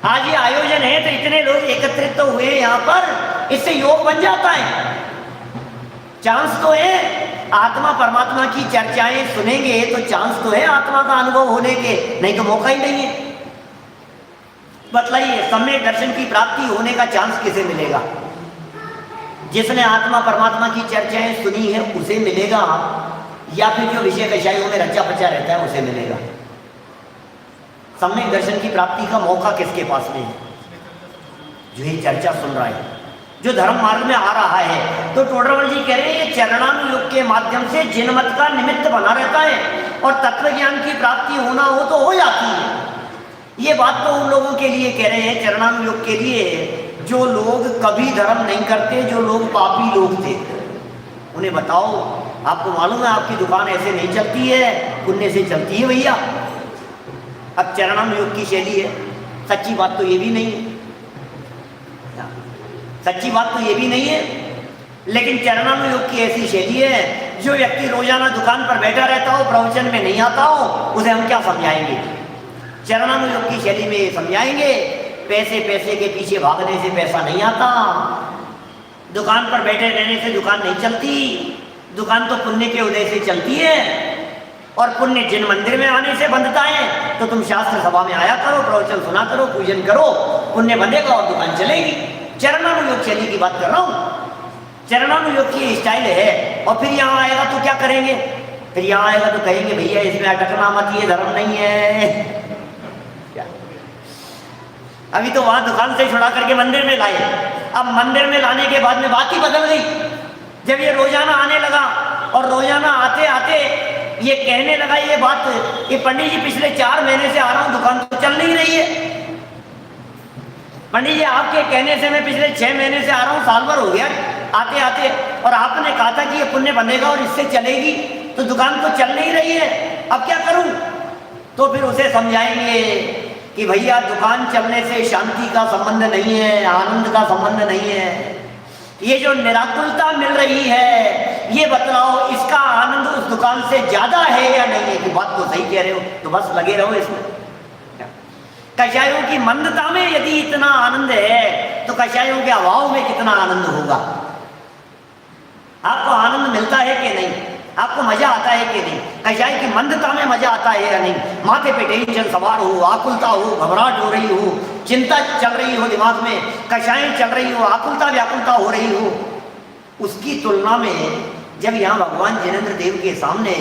आज ये आयोजन है तो इतने लोग एकत्रित तो हुए यहाँ पर, इससे योग बन जाता है। चांस तो है, आत्मा परमात्मा की चर्चाएं सुनेंगे तो चांस तो है आत्मा का अनुभव होने के, नहीं तो मौका ही नहीं है। बतलाइए, सम्यक दर्शन की प्राप्ति होने का चांस किसे मिलेगा? जिसने आत्मा परमात्मा की चर्चाएं सुनी है उसे मिलेगा, या फिर जो विषय कषायों में रचा पचा रहता है उसे मिलेगा? सम्यक दर्शन की प्राप्ति का मौका किसके पास में है? जो ये चर्चा सुन रहा है, जो धर्म मार्ग में आ रहा है। तो टोडरमल जी कह रहे हैं ये चरणानुयोग के माध्यम से जिनमत का निमित्त बना रहता है और तत्व ज्ञान की प्राप्ति होना हो तो हो जाती है। ये बात तो उन लोगों के लिए कह रहे हैं, चरणानुयोग के लिए, जो लोग कभी धर्म नहीं करते, जो लोग पापी लोग थे। उन्हें बताओ, आपको मालूम है आपकी दुकान ऐसे नहीं चलती है, पुण्य से चलती है भैया। अब चरणानुयोग की शैली है, सच्ची बात तो ये भी नहीं है, सच्ची बात तो ये भी नहीं है, लेकिन चरणानुयोग की ऐसी शैली है, जो व्यक्ति रोजाना दुकान पर बैठा रहता हो, प्रवचन में नहीं आता हो, उसे हम क्या समझाएंगे? चरणानुयोग की शैली में समझाएंगे, पैसे पैसे के पीछे भागने से पैसा नहीं आता, दुकान पर बैठे रहने से दुकान नहीं चलती, दुकान तो पुण्य के उदय से चलती है, और पुण्य जिन मंदिर में आने से बंधता है। तो तुम शास्त्र सभा में आया करो, प्रवचन सुना करो, पूजन करो, पुण्य बंधेगा और दुकान चलेगी। चरणानुयोग शैली की बात कर रहा हूँ। चरणानुयोग की स्टाइल है। और फिर यहाँ आएगा तो क्या करेंगे? फिर यहाँ आएगा तो कहेंगे भैया इसमें अटकना मत, ये धर्म नहीं है। क्या अभी तो वहां दुकान से छुड़ा करके मंदिर में लाए, अब मंदिर में लाने के बाद में बात ही बदल गई। जब ये रोजाना आने लगा और रोजाना आते आते ये कहने लगा ये बात कि पंडित जी पिछले 4 महीने से आ रहा हूं, दुकान तो चल नहीं रही है। पंडित जी आपके कहने से मैं पिछले 6 महीने से आ रहा हूँ, साल भर हो गया आते आते, और आपने कहा था कि ये पुण्य बनेगा और इससे चलेगी, तो दुकान तो चल नहीं रही है, अब क्या करूं? तो फिर उसे समझाएंगे कि भैया दुकान चलने से शांति का संबंध नहीं है, आनंद का संबंध नहीं है। ये जो निराकुलता मिल रही है, ये बतलाओ इसका आनंद उस दुकान से ज्यादा है या नहीं है? कि बात तो सही कह रहे हो, तो बस लगे रहो इसमें। कषायों की मंदता में यदि इतना आनंद है तो कषायों के अभाव में कितना आनंद होगा? आपको आनंद मिलता है कि नहीं? आपको मजा आता है कि नहीं? कषाय की मंदता में मजा आता है या नहीं? माथे पे टेंशन सवार हो, आकुलता हो, घबराहट हो रही हो, चिंता चल रही हो दिमाग में, कषाय चल रही हो, आकुलता व्याकुलता हो रही हो, उसकी तुलना में जब यहाँ भगवान जिनेंद्र देव के सामने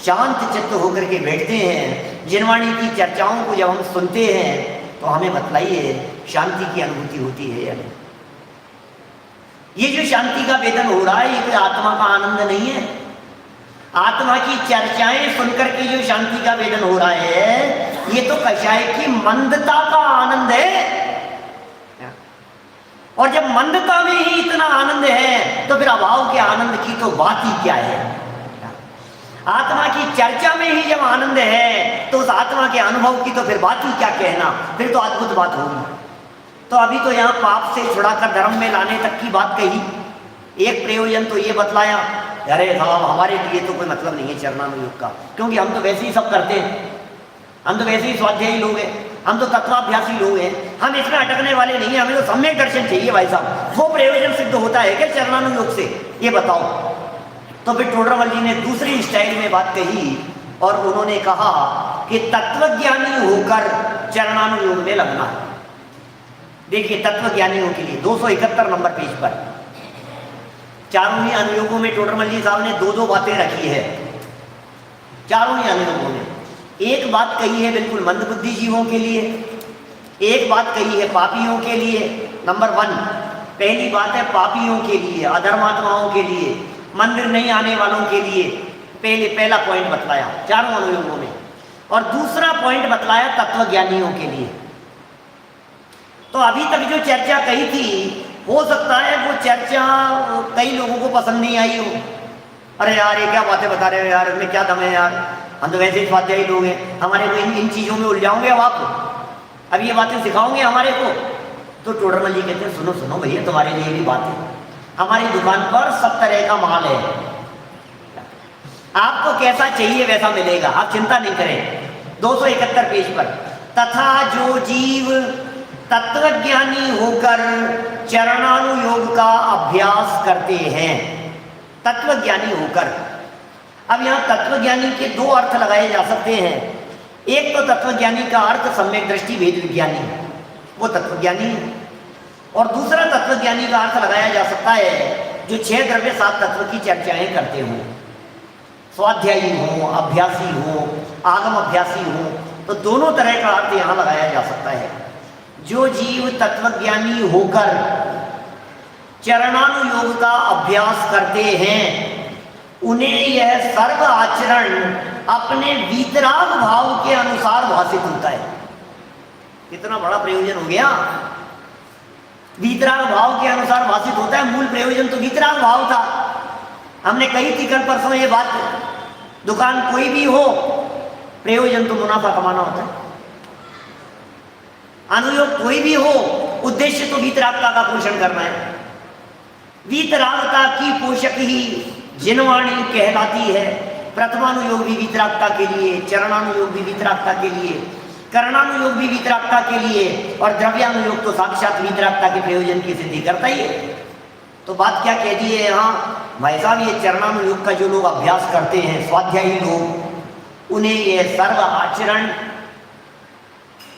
शांत चित्त होकर के बैठते हैं, जिनवाणी की चर्चाओं को जब हम सुनते हैं, तो हमें बतलाइए शांति की अनुभूति होती है या नहीं? ये जो शांति का वेदन हो रहा है, ये कोई आत्मा का आनंद नहीं है। आत्मा की चर्चाएं सुनकर के जो शांति का वेदन हो रहा है, ये तो कषाय की मंदता का आनंद है। और जब मंदता में ही इतना आनंद है, तो फिर अभाव के आनंद की तो बात ही क्या है? आत्मा की चर्चा में ही जब आनंद है तो उस आत्मा के अनुभव की तो फिर बात ही क्या कहना, फिर तो अद्भुत बात होगी। तो अभी तो यहाँ पाप से छुड़ाकर धर्म में लाने तक की बात कही, एक प्रयोजन तो ये बतलाया, अरे साहब हमारे लिए तो कोई मतलब नहीं है चरणानुयोग का, क्योंकि हम तो वैसे ही सब करते हैं, हम तो वैसे ही स्वाध्यायी लोग हैं, हम तो तत्वाभ्यासी लोग हैं, हम इसमें अटकने वाले नहीं हैं, हमें तो सम्यक दर्शन चाहिए भाई साहब। वो प्रयोजन सिद्ध होता है क्या चरणानुयोग से, ये बताओ। तो फिर टोडरमल जी ने दूसरी स्टाइल में बात कही और उन्होंने कहा कि तत्वज्ञानी होकर चरणानुयोग में लगना है। देखिए तत्वज्ञानियों के लिए 271 नंबर पेज पर चारों ही अनुयोगों में टोडरमल जी साहब ने दो दो बातें रखी है। चारों ही अनुयोगों में एक बात कही है बिल्कुल मंदबुद्धि जीवों के लिए, एक बात कही है पापियों के लिए। नंबर 1 पहली बात है पापियों के लिए, अधर्मात्माओं के लिए, मंदिर नहीं आने वालों के लिए पहला पॉइंट बतलाया चारों अनुयोगों में, और दूसरा पॉइंट बतलाया तत्वज्ञानियों के लिए। तो अभी तक जो चर्चा कही थी हो सकता है वो चर्चा कई लोगों को पसंद नहीं आई हो, अरे यार ये क्या बातें बता रहे हो यार, इसमें क्या दम है यार, हम तो वैसे ही स्वाध्यायी लोग हैं, हमारे को इन चीज़ों में उलझाओगे अब आप, अब ये बातें सिखाओगे हमारे को। तो टोडरमल जी कहते हैं सुनो सुनो भैया, तुम्हारे लिए भी बात है, हमारी दुकान पर सब तरह का माल है, आपको कैसा चाहिए वैसा मिलेगा, आप चिंता नहीं करें। 271 पेज पर तथा जो जीव तत्वज्ञानी होकर चरणानुयोग का अभ्यास करते हैं, तत्वज्ञानी होकर। अब यहाँ तत्वज्ञानी के दो अर्थ लगाए जा सकते हैं। एक तो तत्वज्ञानी का अर्थ सम्यक दृष्टि भेद विज्ञानी, वो तत्वज्ञानी है, और दूसरा तत्वज्ञानी का अर्थ लगाया जा सकता है जो 6 द्रव्य 7 तत्व की चर्चाएं करते हों, स्वाध्यायी हो, अभ्यासी हो, आगम अभ्यासी हो, तो दोनों तरह का अर्थ यहाँ लगाया जा सकता है। जो जीव तत्वज्ञानी होकर चरणानुयोग का अभ्यास करते हैं उन्हें यह सर्व आचरण अपने वीतराग भाव के अनुसार भाषित होता है। कितना बड़ा प्रयोजन हो गया, वीतराग भाव के अनुसार भाषित होता है। मूल प्रयोजन तो वीतराग भाव था, हमने कही थी कल परसों ये बात। दुकान कोई भी हो, प्रयोजन तो मुनाफा कमाना होता है, अनुयोग कोई भी हो, उद्देश्य तो वीतरागता का पोषण करना है। वीतरागता की पोषक ही जिनवाणी कहलाती है। प्रथमानुयोग भी वीतरागता के लिए, चरणानुयोग भी वीतरागता के लिए, करणानुयोग भी वीतरागता के लिए, और द्रव्यानुयोग तो साक्षात वीतरागता के प्रयोजन की सिद्धि करता ही है। तो बात क्या कह दी है यहाँ भाई साहब, ये चरणानुयोग का जो लोग अभ्यास करते हैं, स्वाध्यायी लोग, उन्हें यह सर्व आचरण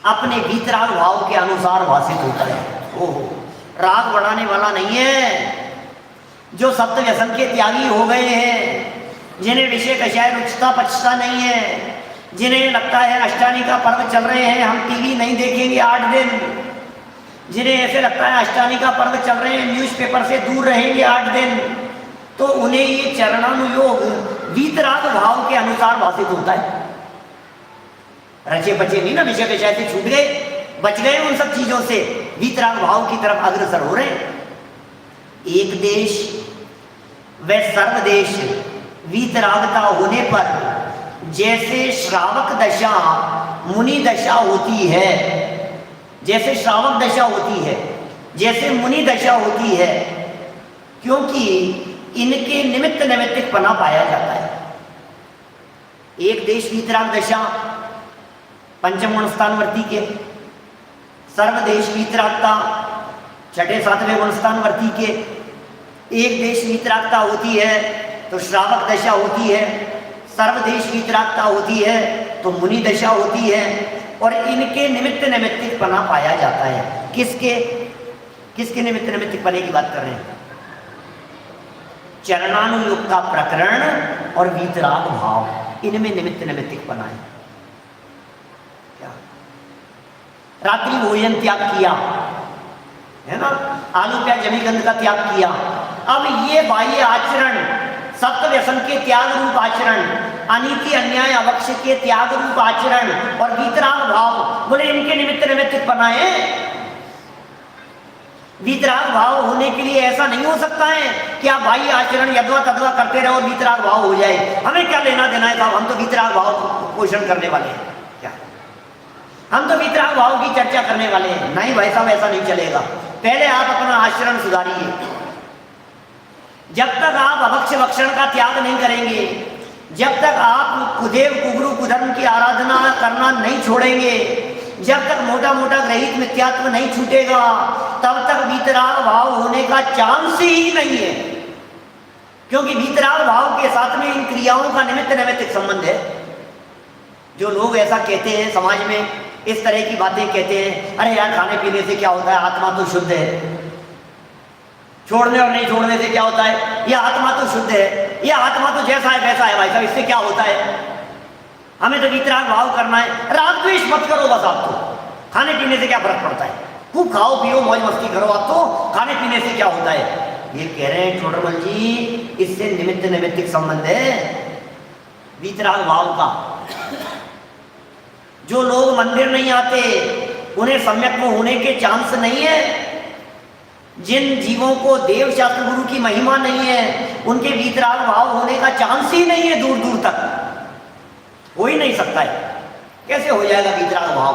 अपने वीतराग भाव के अनुसार भाषित होता है। ओहो, राग बढ़ाने वाला नहीं है। जो सप्त व्यसन के त्यागी हो गए हैं, जिन्हें विषय कषाय रुचता पचता नहीं है, जिन्हें लगता है अष्टानी का पर्व चल रहे हैं हम टीवी नहीं देखेंगे 8 दिन, जिन्हें ऐसे लगता है अष्टानी का पर्व चल रहे हैं न्यूज़पेपर से दूर रहेंगे 8 दिन, तो उन्हें ये चरणानुयोग वीतराग भाव के अनुसार भाषित होता है। रचे बचे नहीं ना, विषय कषाय से छूट गए, बच गए उन सब चीजों से, वीतराग भाव की तरफ अग्रसर हो रहे हैं। एक देश व सर्वदेश वीतरागता होने पर जैसे श्रावक दशा मुनि दशा होती है, जैसे श्रावक दशा होती है, जैसे मुनि दशा होती है, क्योंकि इनके निमित्त नैमित्तिकपना पाया जाता है। एक देश वीतराग दशा पंचम गुण स्थानवर्ती के, सर्वदेश वीतरागता 6ठे-7वें गुण स्थानवर्ती के। एक देश वीतरागता होती है तो श्रावक दशा होती है, सर्वदेश वीतरागता होती है तो मुनि दशा होती है, और इनके निमित्त नैमित्तिकपना पाया जाता है। किसके निमित्त नैमित्तिकपने की बात कर रहे हैं? चरणानुयोग का प्रकरण और वीतराग भाव, इनमें निमित्त नैमित्तिकपना है। क्या रात्रि भोजन त्याग किया है ना, आलू प्याज जमीगंध का त्याग किया। अब ये बाह्य आचरण, सप्त व्यसन के त्याग रूप आचरण, अनीति अन्याय अवक्ष के त्याग रूप आचरण और वीतराग भाव, बोले इनके निमित्त नैमित्तिकपना है। वीतराग भाव होने के लिए ऐसा नहीं हो सकता है कि आप बाह्य आचरण यदवा तदवा करते रहो और वीतराग भाव हो जाए। हमें क्या लेना देना है साहब, हम तो वीतराग भाव पोषण करने वाले हैं, क्या हम तो वीतराग भाव की चर्चा करने वाले हैं? नहीं भाई साहब, ऐसा नहीं चलेगा। पहले आप अपना आचरण सुधारिए। जब तक आप अभक्ष्य भक्षण का त्याग नहीं करेंगे, जब तक आप कुदेव कुगुरु कुधर्म की आराधना करना नहीं छोड़ेंगे, जब तक मोटा मोटा ग्रहित मिथ्यात्व नहीं छूटेगा, तब तक वीतराग भाव होने का चांस ही नहीं है। क्योंकि वीतराग भाव के साथ में इन क्रियाओं का निमित्त नैमित्तिक संबंध है। जो लोग ऐसा कहते हैं समाज में, इस तरह की बातें कहते हैं, अरे यार खाने पीने से क्या होता है, आत्मा तो शुद्ध है, छोड़ने और नहीं छोड़ने से क्या होता है, यह आत्मा तो शुद्ध है, यह आत्मा तो जैसा है वैसा है, भाई साहब इससे क्या होता है, हमें तो वीतराग भाव करना है। राग द्वेष मत करो बस, आप तो खाने पीने से क्या फर्क पड़ता है, खूब खाओ पियो मौज मस्ती करो, आप तो खाने पीने से क्या होता है। ये कह रहे हैं ठोडरमल जी, इससे निमित्त नैमित्तिक संबंध है वीतराग भाव का। जो लोग मंदिर नहीं आते उन्हें सम्यक में होने के चांस नहीं है। जिन जीवों को देव शास्त्र गुरु की महिमा नहीं है, उनके वीतराग भाव होने का चांस ही नहीं है, दूर दूर तक हो ही नहीं सकता है। कैसे हो जाएगा वीतराग भाव?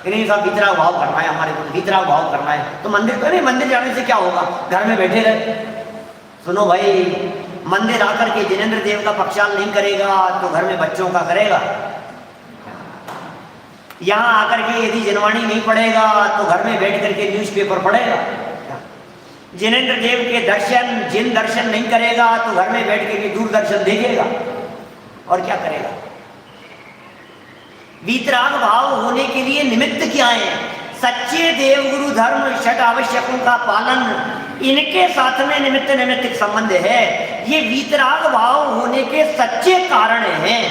नहीं साहब वीतराग भाव करना है, हमारे को वीतराग भाव करना है तो मंदिर तो नहीं, मंदिर जाने से क्या होगा, घर में बैठे रहे। सुनो भाई, मंदिर आकर के जिनेंद्र देव का पक्षाल नहीं करेगा तो घर में बच्चों का करेगा। यहाँ आकर के यदि जनवाणी नहीं पढ़ेगा तो घर में बैठ करके न्यूज़पेपर पढ़ेगा। जिनेंद्र देव के दर्शन जिन दर्शन नहीं करेगा तो घर में बैठ करके दूरदर्शन देखेगा और क्या करेगा। वीतराग भाव होने के लिए निमित्त क्या है? सच्चे देवगुरु धर्म षट आवश्यकों का पालन, इनके साथ में निमित्त नैमित्तिक संबंध है। ये वीतराग भाव होने के सच्चे कारण हैं।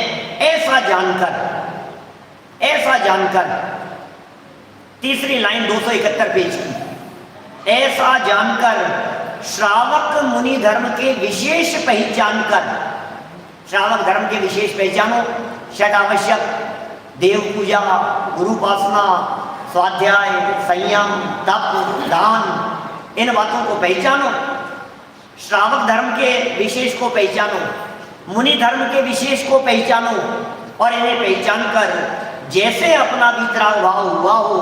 ऐसा जानकर तीसरी लाइन 271 पेज की, ऐसा जानकर श्रावक मुनि धर्म के विशेष पहचान कर, श्रावक धर्म के विशेष पहचानो, षट आवश्यक, देव पूजा, गुरुपासना, स्वाध्याय, संयम, तप, दान, इन बातों को पहचानो। श्रावक धर्म के विशेष को पहचानो, मुनि धर्म के विशेष को पहचानो और इन्हें पहचान कर जैसे अपना वीतराग भाव हुआ हो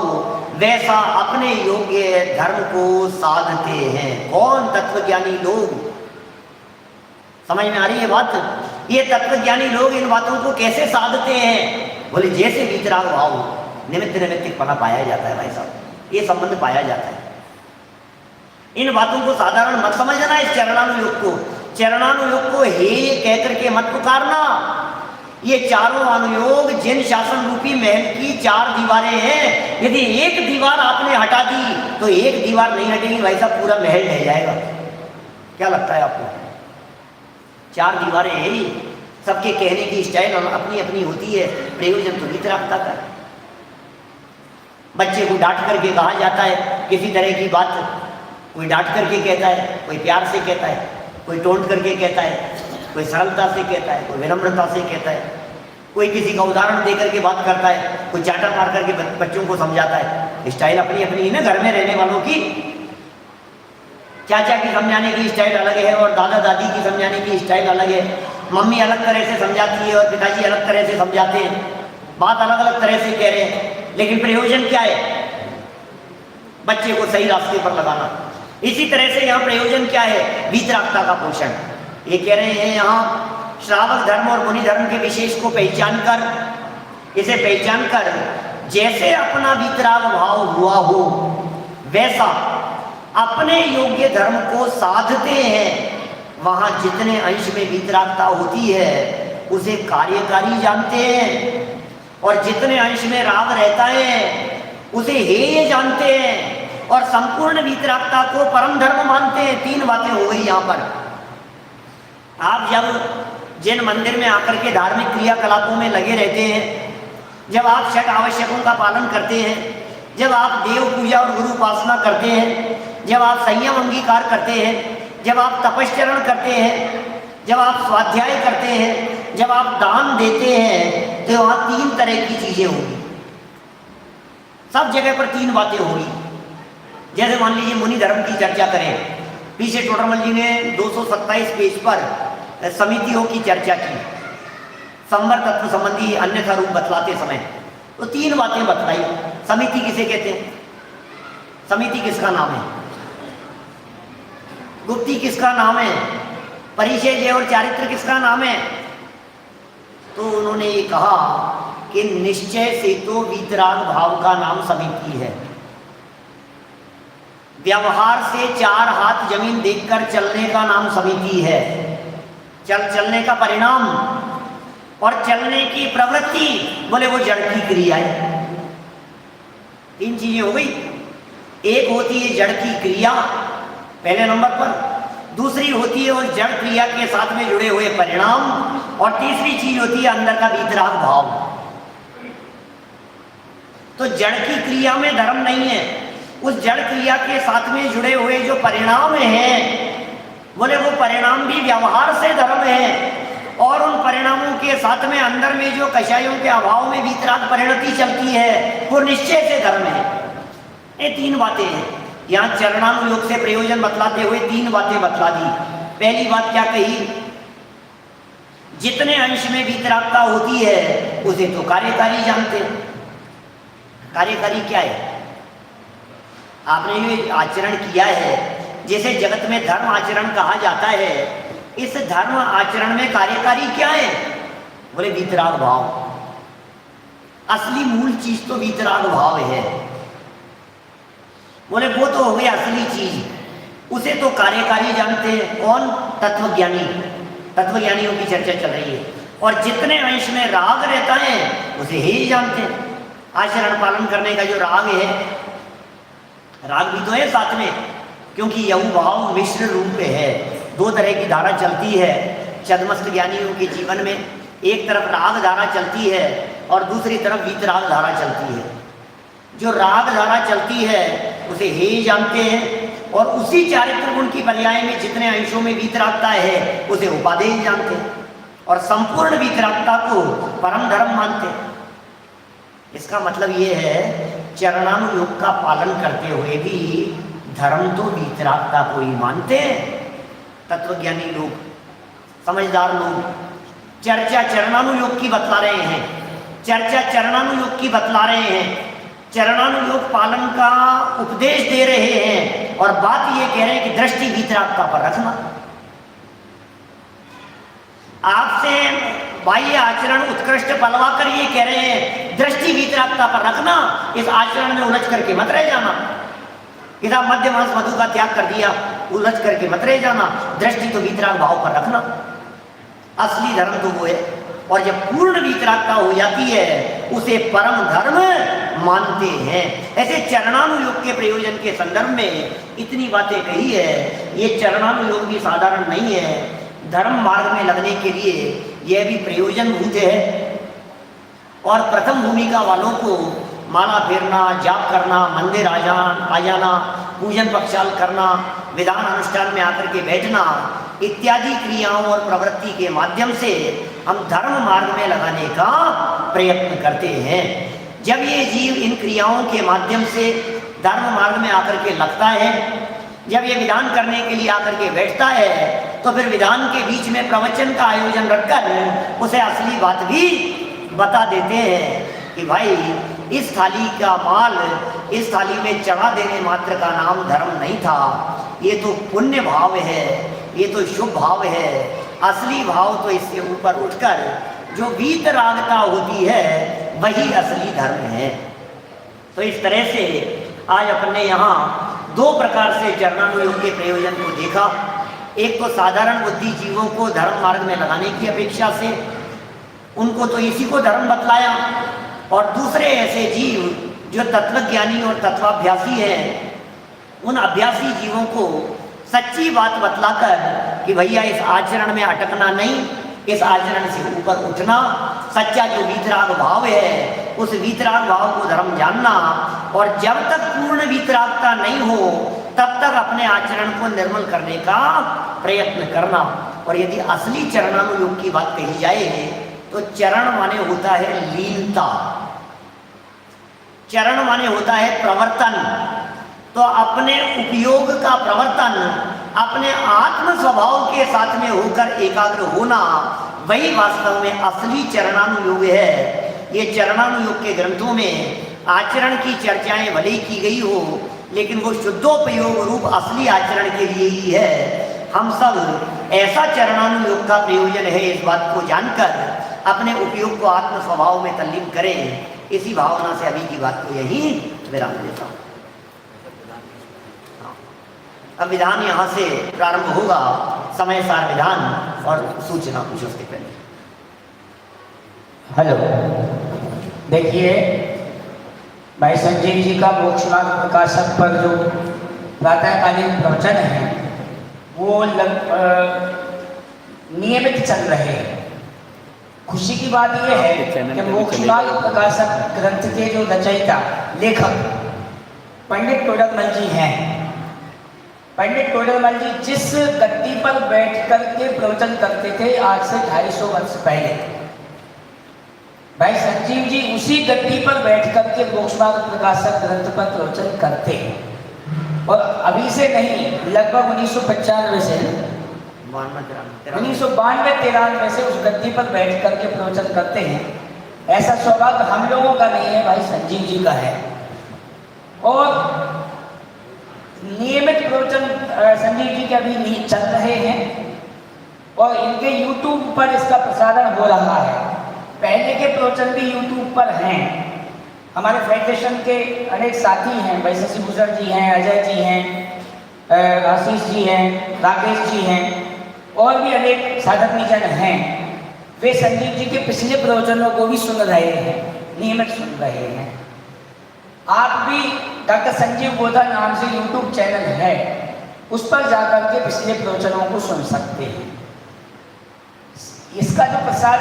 वैसा अपने योग्य धर्म को साधते हैं। कौन? तत्वज्ञानी लोग। समझ में आ रही है बात? ये तत्वज्ञानी लोग इन बातों को कैसे साधते हैं? बोले जैसे वीतराग भाव निमित्त नैमित्तिकपना पाया जाता है भाई साहब, ये संबंध पाया जाता है। इन बातों को साधारण मत समझना। इस चरणानुयोग को हे कह करके मत पुकारना। ये चारों अनुयोग जिन शासन रूपी महल की 4 दीवारें हैं, यदि एक दीवार आपने हटा दी तो एक दीवार नहीं हटेगी भाई साहब, पूरा महल रह जाएगा। क्या लगता है आपको? 4 दीवारें हैं ही, सबके कहने की स्टाइल अपनी अपनी होती है, प्रयोजन तो वीतरागता का। बच्चे को डांट करके कहा जाता है किसी तरह की बात, कोई डांट करके कहता है, कोई प्यार से कहता है, कोई टोंट करके कहता है, कोई सरलता से कहता है, कोई विनम्रता से कहता है, कोई किसी का उदाहरण दे करके बात करता है, कोई चाटा मार करके बच्चों को समझाता है। स्टाइल अपनी अपनी है ना घर में रहने वालों की। चाचा की समझाने की स्टाइल अलग है और दादा दादी की समझाने की स्टाइल अलग है। मम्मी अलग तरह से समझाती है और पिताजी अलग तरह से समझाते हैं। बात अलग अलग तरह से कह रहे हैं, लेकिन प्रयोजन क्या है? बच्चे को सही रास्ते पर लगाना। इसी तरह से यहाँ प्रयोजन क्या है? वीतरागता का पोषण। ये कह रहे हैं यहाँ श्रावक धर्म और मुनि धर्म के विशेष को पहचान कर, इसे पहचान कर जैसे अपना वीतराग भाव हुआ हो वैसा अपने योग्य धर्म को साधते हैं। वहाँ जितने अंश में वीतरागता होती है उसे कार्यकारी जानते हैं और जितने अंश में राग रहता है उसे हेय जानते हैं और संपूर्ण वीतरागता को परम धर्म मानते हैं। 3 बातें हो गई यहाँ पर। आप जब जिन मंदिर में आकर के धार्मिक क्रियाकलापों में लगे रहते हैं, जब आप षट आवश्यकों का पालन करते हैं, जब आप देव पूजा और गुरु उपासना करते हैं, जब आप संयम अंगीकार करते हैं, जब आप तपश्चरण करते हैं, जब आप स्वाध्याय करते हैं, जब आप दान देते हैं, तो वहाँ 3 तरह की चीजें होंगी। सब जगह पर 3 बातें होंगी। जैसे मान लीजिए मुनि धर्म की चर्चा करें, पीछे टोडरमल जी ने 227 पेज पर समितियों की चर्चा की, संवर तत्व संबंधी अन्यथा रूप बतलाते समय तो 3 बातें बतलाई। समिति किसे कहते हैं? समिति किसका नाम है? गुप्ती किसका नाम है? परिचय और चारित्र किसका नाम है? तो उन्होंने ये कहा कि निश्चय से तो वीतराग भाव का नाम समिति है। व्यवहार से 4 हाथ जमीन देखकर चलने का नाम समिति है। चलने का परिणाम और चलने की प्रवृत्ति, बोले वो जड़ की क्रिया है। 3 चीजें हो गई। एक होती है जड़ की क्रिया पहले नंबर पर, दूसरी होती है उस जड़ क्रिया के साथ में जुड़े हुए परिणाम, और तीसरी चीज होती है अंदर का वीतराग भाव। तो जड़ की क्रिया में धर्म नहीं है, उस जड़ क्रिया के साथ में जुड़े हुए जो परिणाम हैं, बोले वो परिणाम भी व्यवहार से धर्म है, और उन परिणामों के साथ में अंदर में जो कषायों के अभाव में वीतराग परिणति चलती है वो निश्चय से धर्म है। ये 3 बातें हैं। यहाँ चरणानुयोग से प्रयोजन बतलाते हुए 3 बातें बतला दी। पहली बात क्या कही? जितने अंश में वीतरागता होती है उसे तो कार्यकारी जानते हैं। कार्यकारी क्या है? आपने ये आचरण किया है, जैसे जगत में धर्म आचरण कहा जाता है, इस धर्म आचरण में कार्यकारी क्या है? बोले वीतराग भाव। असली मूल चीज तो वीतराग भाव है। बोले वो तो हो गया असली चीज, उसे तो कार्यकारी जानते हैं। कौन? तत्वज्ञानी। तत्वज्ञानियों की चर्चा चल रही है। और जितने अंश में राग रहता है उसे ही जानते हैं। आचरण पालन करने का जो राग है, राग भी तो है साथ में, क्योंकि यह भाव मिश्र रूप है। 2 तरह की धारा चलती है छद्मस्त ज्ञानियों के जीवन में। एक तरफ राग धारा चलती है और दूसरी तरफ वीतराग धारा चलती है। जो राग धारा चलती है उसे हे जानते हैं, और उसी चारित्र गुण की पर्याय में जितने अंशों में वीतरागता है उसे उपादेय जानते हैं, और संपूर्ण वीतरागता को परम धर्म मानते हैं। इसका मतलब ये है चरणानुयोग का पालन करते हुए भी धर्म तो वीतरागता को ही मानते हैं। तत्वज्ञानी लोग, समझदार लोग चर्चा चरणानुयोग की बतला रहे हैं, चर्चा चरणानुयोग की बतला रहे हैं, चरणानुयोग पालन का उपदेश दे रहे हैं, और बात ये कह रहे हैं कि दृष्टि वीतरागता पर रखना। आपसे बाह्य आचरण उत्कृष्ट पलवा कर ये कह रहे हैं दृष्टि वीतरागता पर रखना, इस आचरण में उलझ करके मत रह जाना। इधर मध्य मांस मधु का त्याग कर दिया, उलझ करके मत रह जाना, दृष्टि तो वीतराग भाव पर रखना। असली धर्म तो वो है, और जब पूर्ण वीतरागता हो जाती है उसे परम धर्म मानते हैं। ऐसे चरणानुयोग के प्रयोजन के संदर्भ में इतनी बातें कही है। ये चरणानुयोग भी साधारण नहीं है, धर्म मार्ग में लगने के लिए यह भी प्रयोजन भूत है। और प्रथम भूमिका वालों को माला फेरना, जाप करना, मंदिर आ जाना, पूजन पक्षाल करना, विधान अनुष्ठान में आकर के बैठना इत्यादि क्रियाओं और प्रवृत्ति के माध्यम से हम धर्म मार्ग में लगाने का प्रयत्न करते हैं। जब ये जीव इन क्रियाओं के माध्यम से धर्म मार्ग में आकर के लगता है, जब ये विधान करने के लिए आकर के बैठता है, तो फिर विधान के बीच में प्रवचन का आयोजन रखकर उसे असली बात भी बता देते हैं कि भाई इस थाली का माल इस थाली में चढ़ा देने मात्र का नाम धर्म नहीं था, ये तो पुण्य भाव है, ये तो शुभ भाव है। असली भाव तो इससे ऊपर उठकर जो वीतरागता होती है वही असली धर्म है। तो इस तरह से आज अपने यहाँ 2 प्रकार से चरणानुयोग के प्रयोजन को देखा। एक तो साधारण बुद्धि जीवों को धर्म मार्ग में लगाने की अपेक्षा से उनको तो इसी को धर्म बतलाया, और दूसरे ऐसे जीव जो तत्वज्ञानी और तत्वाभ्यासी हैं, उन अभ्यासी जीवों को सच्ची बात बतलाकर कि भैया इस आचरण में अटकना नहीं, इस आचरण से ऊपर उठना, सच्चा जो वीतराग भाव है उस वीतराग भाव को धर्म जानना, और जब तक पूर्ण वीतरागता नहीं हो तब तक अपने आचरण को निर्मल करने का प्रयत्न करना। और यदि असली चरणानुयोग की बात कही जाए तो चरण माने होता है लीनता, चरण माने होता है प्रवर्तन, तो अपने उपयोग का प्रवर्तन अपने आत्म स्वभाव के साथ में होकर एकाग्र होना, वही वास्तव में असली चरणानुयोग है। ये चरणानुयोग के ग्रंथों में आचरण की चर्चाएं भले ही की गई हो, लेकिन वो शुद्धोपयोग रूप असली आचरण के लिए ही है। हम सब ऐसा चरणानुयोग का प्रयोजन है इस बात को जानकर अपने उपयोग को आत्म स्वभाव में तल्लीन करें। इसी भावना से अभी की बात को यही विराम देता हूँ। अब विधान यहाँ से प्रारंभ होगा, समय सार विधान और सूचना कुछ उसके पहले। हेलो, देखिए भाई संजीव जी का मोक्ष मार्ग प्रकाशक पर जो प्रातःकालीन प्रवचन है वो नियमित चल रहे हैं। खुशी की बात यह है कि मोक्ष मार्ग प्रकाशक ग्रंथ के जो रचयिता लेखक पंडित टोडरमल जी हैं, पंडित टोडरमल जी जिस गद्दी पर बैठ कर के प्रवचन करते थे आज से 250 वर्ष पहले, भाई संजीव जी उसी गद्दी पर बैठ कर के मोक्ष मार्ग प्रकाशक ग्रंथ पर प्रवचन करते हैं। और अभी से नहीं, लगभग 1995 से 1992-93 से उस गद्दी पर बैठ करके प्रवचन करते हैं। ऐसा सौभाग्य हम लोगों का नहीं है, भाई संजीव जी का है। और नियमित प्रवचन संजीव जी के अभी चल रहे हैं और इनके YouTube पर इसका प्रसारण हो रहा है। पहले के प्रवचन भी YouTube पर हैं। हमारे फेडरेशन के अनेक साथी हैं, भाई शशि भूषण जी हैं, अजय जी हैं, आशीष जी हैं, राकेश जी हैं और भी अनेक साधक जन हैं। वे संजीव जी के पिछले प्रवचनों को भी सुन रहे हैं, नियमित सुन रहे हैं। आप भी डॉक्टर संजीव बोधा नाम से YouTube चैनल है, उस पर जाकर के पिछले प्रवचनों को सुन सकते हैं। इसका जो प्रसारण